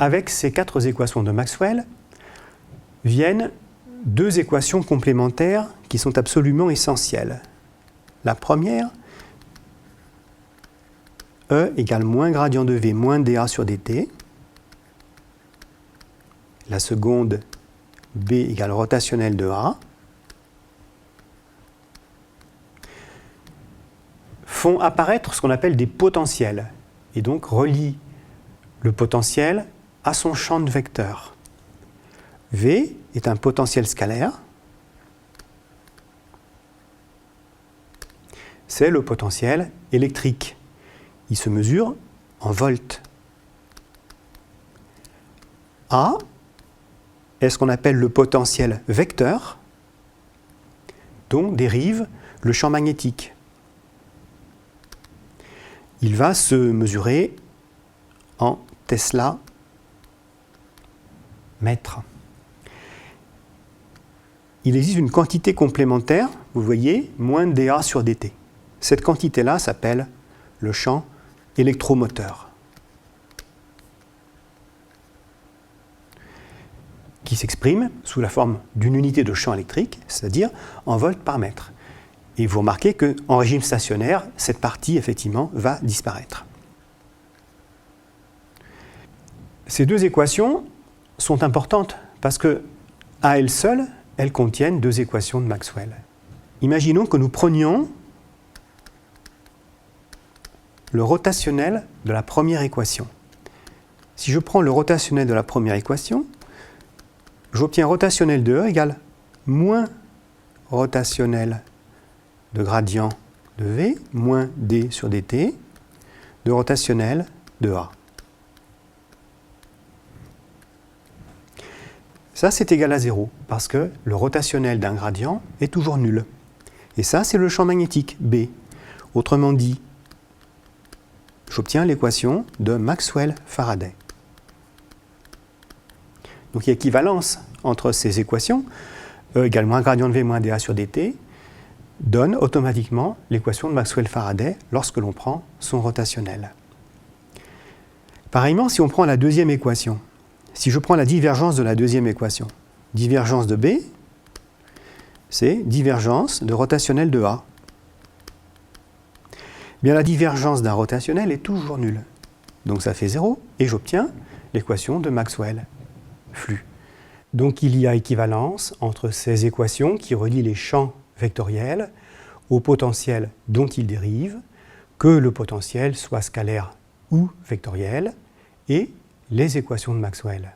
avec ces 4 équations de Maxwell viennent 2 équations complémentaires qui sont absolument essentielles. La première, E égale moins gradient de V moins dA sur dt. La seconde, B égale rotationnel de A. Font apparaître ce qu'on appelle des potentiels, et donc relient le potentiel à son champ de vecteur. V est un potentiel scalaire. C'est le potentiel électrique. Il se mesure en volts. A est ce qu'on appelle le potentiel vecteur, dont dérive le champ magnétique. Il va se mesurer en Tesla mètre. Il existe une quantité complémentaire, vous voyez, moins dA sur dt. Cette quantité-là s'appelle le champ électromoteur, qui s'exprime sous la forme d'une unité de champ électrique, c'est-à-dire en volts par mètre. Et vous remarquez qu'en régime stationnaire, cette partie, effectivement, va disparaître. Ces 2 équations sont importantes parce que, à elles seules, elles contiennent 2 équations de Maxwell. Imaginons que nous prenions le rotationnel de la première équation. Si je prends le rotationnel de la première équation, j'obtiens rotationnel de E égale moins rotationnel de gradient de V moins d sur dt de rotationnel de A. Ça, c'est égal à 0, parce que le rotationnel d'un gradient est toujours nul. Et ça, c'est le champ magnétique, B. Autrement dit, j'obtiens l'équation de Maxwell-Faraday. Donc, il y a équivalence entre ces équations. E égale moins gradient de V moins dA sur dt donne automatiquement l'équation de Maxwell-Faraday lorsque l'on prend son rotationnel. Pareillement, si on prend la deuxième équation, si je prends la divergence de la deuxième équation, divergence de B, c'est divergence de rotationnel de A. Bien, la divergence d'un rotationnel est toujours nulle. Donc ça fait 0, et j'obtiens l'équation de Maxwell, flux. Donc il y a équivalence entre ces équations qui relient les champs vectoriels au potentiel dont ils dérivent, que le potentiel soit scalaire ou vectoriel, et les équations de Maxwell.